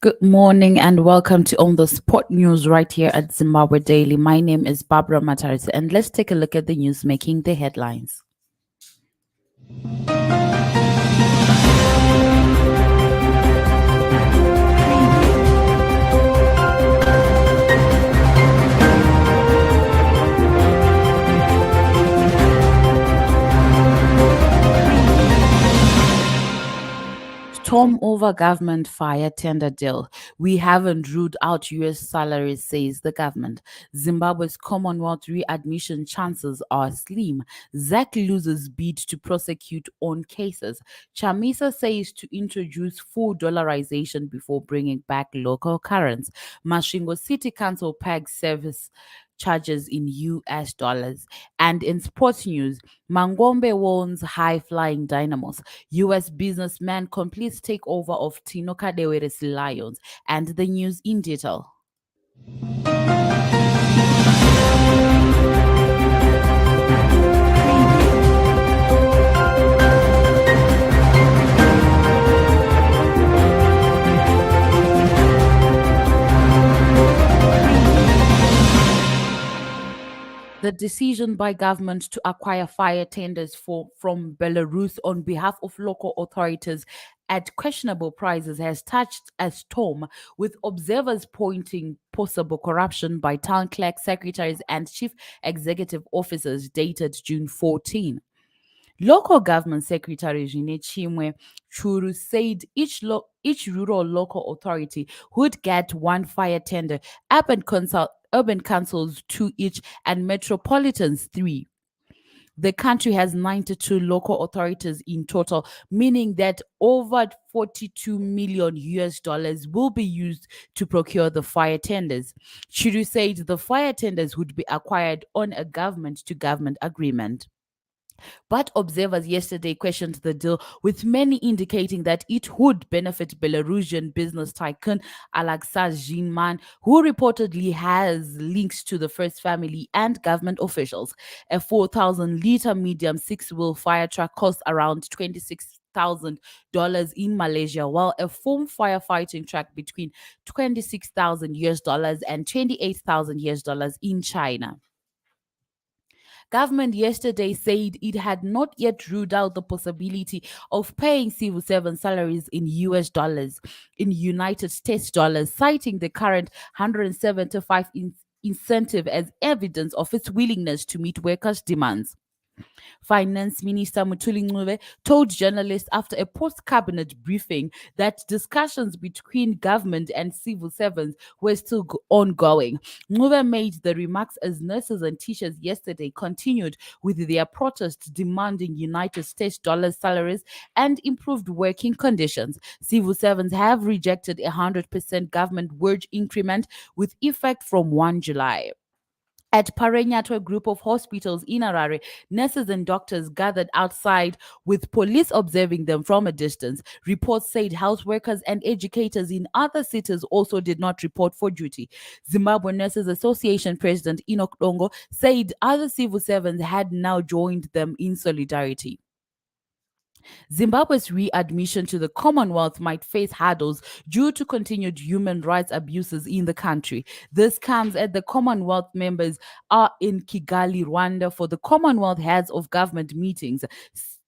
Good morning and welcome to On the Spot News right here at Zimbabwe Daily. My name is Barbara Mataris and let's take a look at the news making the headlines. Storm over government fire tender deal. We haven't ruled out US salaries, says the government. Zimbabwe's Commonwealth readmission chances are slim. ZAC loses bid to prosecute on cases. Chamisa says to introduce full dollarization before bringing back local currency. Masvingo City Council pegs service charges in US dollars. And in sports news, Mangombe warns high-flying dynamos. US businessman completes takeover of Tino Kadewere's Lions. And the news in detail. The decision by government to acquire fire tenders from Belarus on behalf of local authorities at questionable prices has touched a storm, with observers pointing possible corruption by town clerk secretaries and chief executive officers dated June 14. Local government secretary Jine Chimwe Churu said each rural local authority would get one fire tender, urban councils two each, and metropolitans three. The country has 92 local authorities in total, meaning that over 42 million US dollars will be used to procure the fire tenders. Churu said the fire tenders would be acquired on a government to government agreement. But observers yesterday questioned the deal, with many indicating that it would benefit Belarusian business tycoon Alexei Zinman, who reportedly has links to the First Family and government officials. A 4,000-liter medium six-wheel fire truck costs around $26,000 in Malaysia, while a foam firefighting truck between 26,000 US dollars and 28,000 US dollars in China. Government yesterday said it had not yet ruled out the possibility of paying civil servant salaries in US dollars, in United States dollars, citing the current 175 incentive as evidence of its willingness to meet workers' demands. Finance Minister Mutuli Ncube told journalists after a post-cabinet briefing that discussions between government and civil servants were still ongoing. Ncube made the remarks as nurses and teachers yesterday continued with their protest demanding United States dollar salaries and improved working conditions. Civil servants have rejected a 100% government wage increment with effect from 1 July. At Parenyato group of hospitals in Harare, nurses and doctors gathered outside with police observing them from a distance. Reports said health workers and educators in other cities also did not report for duty. Zimbabwe Nurses Association President Enoch Dongo said other civil servants had now joined them in solidarity. Zimbabwe's readmission to the Commonwealth might face hurdles due to continued human rights abuses in the country. This comes as the Commonwealth members are in Kigali, Rwanda for the Commonwealth Heads of Government meetings.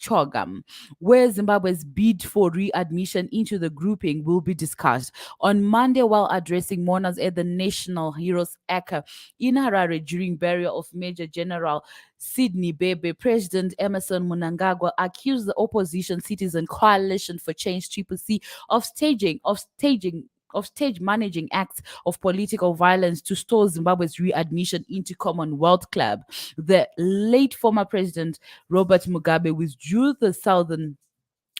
CHOGM, where Zimbabwe's bid for readmission into the grouping will be discussed. On Monday, while addressing mourners at the National Heroes Acre in Harare during burial of Major General Sidney Bebe, President Emerson Mnangagwa accused the opposition Citizen Coalition for Change (CCC) of stage managing acts of political violence to stall Zimbabwe's readmission into Commonwealth Club. The late former president Robert Mugabe withdrew the Southern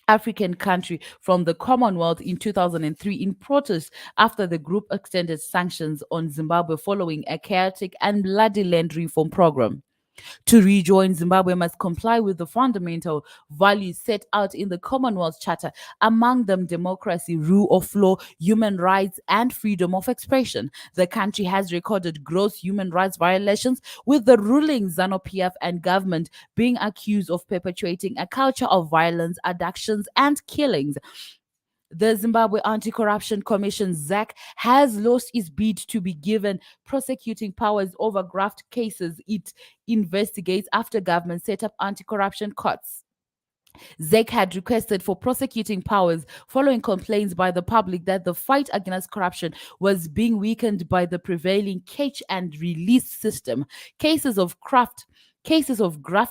African country from the Commonwealth in 2003 in protest after the group extended sanctions on Zimbabwe following a chaotic and bloody land reform program. To rejoin, Zimbabwe must comply with the fundamental values set out in the Commonwealth Charter, among them democracy, rule of law, human rights, and freedom of expression. The country has recorded gross human rights violations, with the ruling ZANU-PF and government being accused of perpetuating a culture of violence, abductions, and killings. The Zimbabwe Anti-Corruption Commission, ZAC, has lost its bid to be given prosecuting powers over graft cases it investigates after government set up anti-corruption courts. ZEC had requested for prosecuting powers following complaints by the public that the fight against corruption was being weakened by the prevailing catch and release system. Cases of graft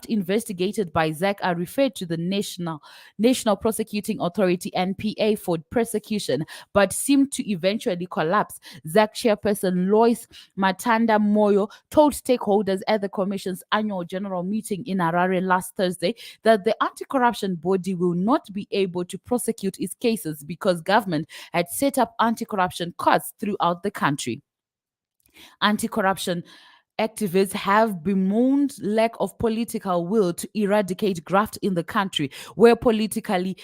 investigated by ZAC are referred to the National Prosecuting Authority (NPA) for prosecution, but seem to eventually collapse. ZAC chairperson Lois Matanda Moyo told stakeholders at the Commission's annual general meeting in Harare last Thursday that the anti-corruption body will not be able to prosecute its cases because government had set up anti-corruption courts throughout the country. Anti-corruption activists have bemoaned lack of political will to eradicate graft in the country, where politically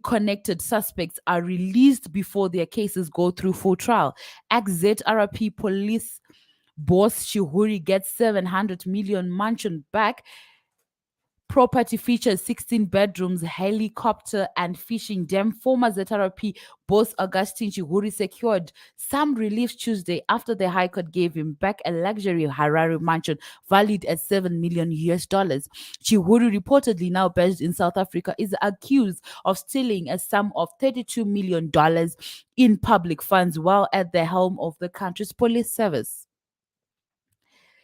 connected suspects are released before their cases go through full trial. Ex-ZRP police boss Shihuri gets 700 million mansion back. Property features 16 bedrooms, helicopter, and fishing dam. Former ZRP boss Augustine Chihuri secured some relief Tuesday after the High Court gave him back a luxury Harare mansion valued at $7 million. Chihuri, reportedly now based in South Africa, is accused of stealing a sum of $32 million in public funds while at the helm of the country's police service.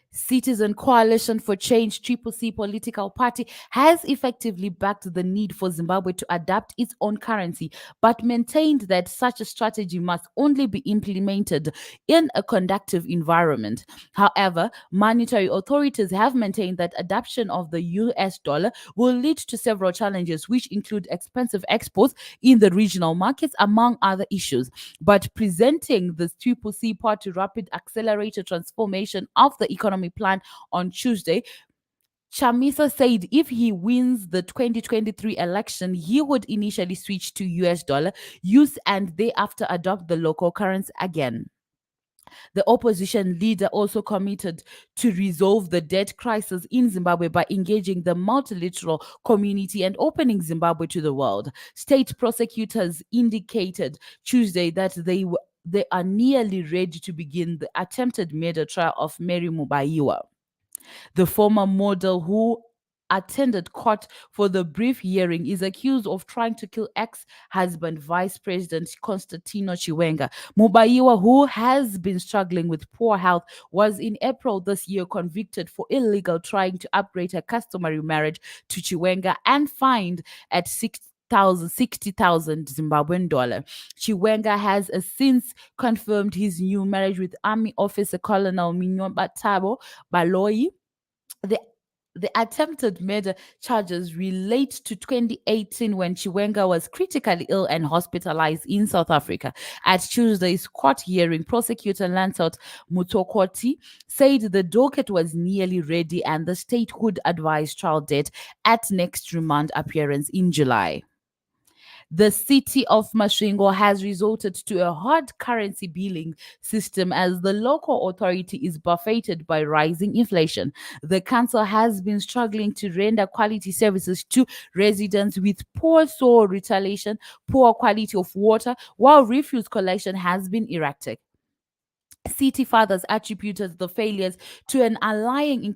Citizen Coalition for Change (CCC) political party has effectively backed the need for Zimbabwe to adapt its own currency, but maintained that such a strategy must only be implemented in a conducive environment. However, monetary authorities have maintained that adoption of the US dollar will lead to several challenges, which include expensive exports in the regional markets, among other issues. But presenting the CCC party rapid accelerated transformation of the economy plan on Tuesday, Chamisa said if he wins the 2023 election, he would initially switch to US dollar use and thereafter adopt the local currency again. The opposition leader also committed to resolve the debt crisis in Zimbabwe by engaging the multilateral community and opening Zimbabwe to the world. State prosecutors indicated Tuesday that they are nearly ready to begin the attempted murder trial of Mary Mubaiwa. The former model, who attended court for the brief hearing, is accused of trying to kill ex-husband Vice President Constantino Chiwenga. Mubaiwa, who has been struggling with poor health, was in April this year convicted for illegal trying to upgrade her customary marriage to Chiwenga and fined at 60,000 Zimbabwean dollar. Chiwenga has since confirmed his new marriage with Army Officer Colonel Minyomba Tabo Baloyi. The attempted murder charges relate to 2018 when Chiwenga was critically ill and hospitalized in South Africa. At Tuesday's court hearing, prosecutor Lansot Mutokoti said the docket was nearly ready and the state would advise trial date at next remand appearance in July. The city of Masvingo has resorted to a hard currency billing system as the local authority is buffeted by rising inflation. The council has been struggling to render quality services to residents with poor soil retaliation, poor quality of water, while refuse collection has been erratic. City fathers attributed the failures to an allying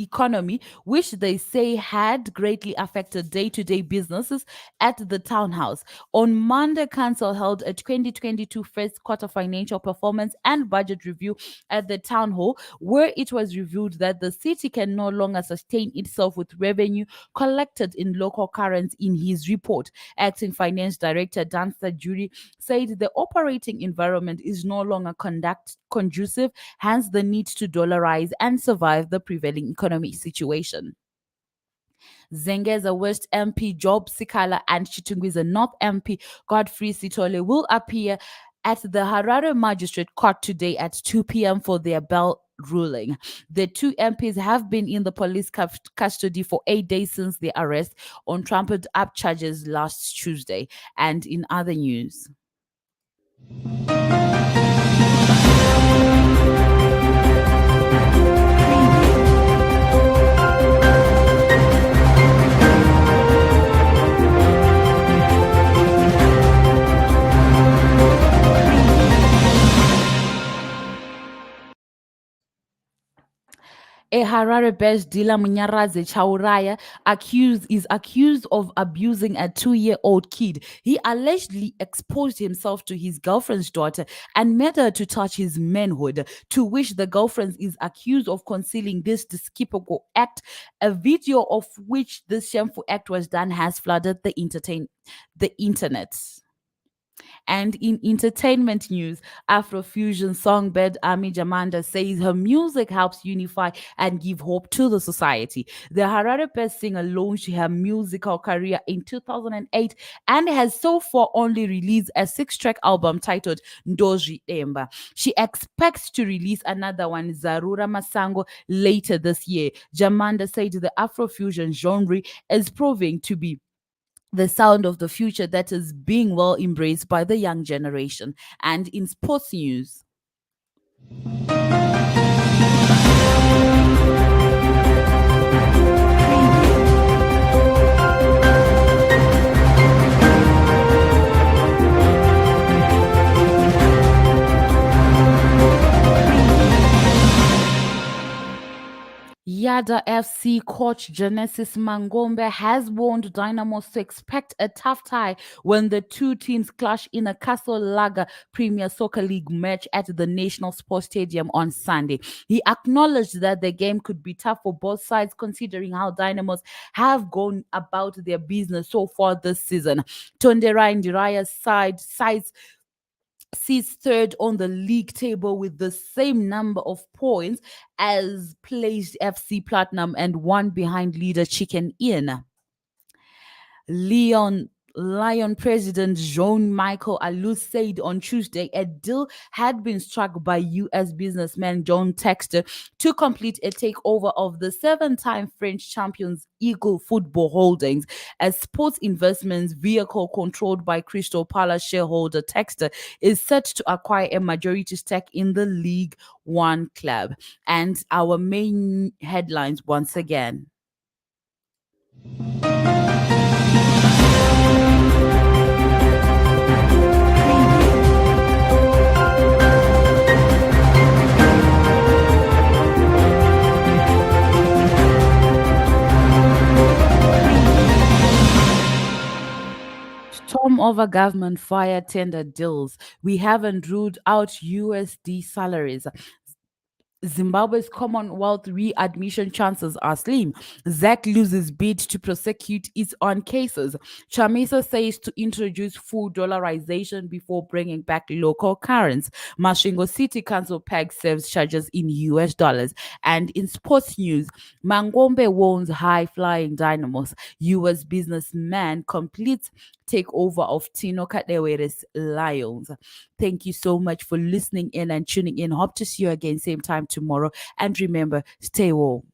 economy, which they say had greatly affected day-to-day businesses at the townhouse. On Monday, council held a 2022 first quarter financial performance and budget review at the town hall, where it was revealed that the city can no longer sustain itself with revenue collected in local currency. In his report, acting finance director Dancer Jury said the operating environment is no longer conducive, hence the need to dollarize and survive the prevailing economic situation. Zengeza West MP Job Sikala and Chitungwiza North MP Godfrey Sitole will appear at the Harare Magistrate Court today at 2 p.m. for their bail ruling. The two MPs have been in the police custody for 8 days since their arrest on trumped up charges last Tuesday. And in other news, A Harare-based dealer Munyaraze Chauraya is accused of abusing a 2-year-old kid. He allegedly exposed himself to his girlfriend's daughter and made her to touch his manhood, to which the girlfriend is accused of concealing this despicable act. A video of which this shameful act was done has flooded the internet. And in entertainment news, Afrofusion songbird Ami Jamanda says her music helps unify and give hope to the society. The Harare-based singer launched her musical career in 2008 and has so far only released a 6-track album titled Ndoji Emba. She expects to release another one, Zarura Masango, later this year. Jamanda said the Afrofusion genre is proving to be the sound of the future that is being well embraced by the young generation. And in sports news, Yada FC coach Genesis Mangombe has warned Dynamos to expect a tough tie when the two teams clash in a Castle Lager Premier Soccer League match at the National Sports Stadium on Sunday. He acknowledged that the game could be tough for both sides considering how Dynamos have gone about their business so far this season. Tondera Ndiraya's sides sits third on the league table with the same number of points as placed FC Platinum and one behind leader Chicken Inn. Lion President Jean-Michel Alous said on Tuesday a deal had been struck by U.S. businessman John Textor to complete a takeover of the 7-time French champions Eagle Football Holdings, a sports investments vehicle controlled by Crystal Palace shareholder. Textor is set to acquire a majority stake in the League One club. And our main headlines once again. Storm over government fire tender deals. We haven't ruled out USD salaries. Zimbabwe's Commonwealth readmission chances are slim. ZAC loses bid to prosecute its own cases. Chamisa says to introduce full dollarization before bringing back local currency. Mashingo City Council PAG serves charges in US dollars. And in sports news, Mangombe warns high-flying dynamos. US businessman completes takeover of Tino Kadewere's Lions. Thank you so much for listening in and tuning in. Hope to see you again same time tomorrow. And remember, stay warm.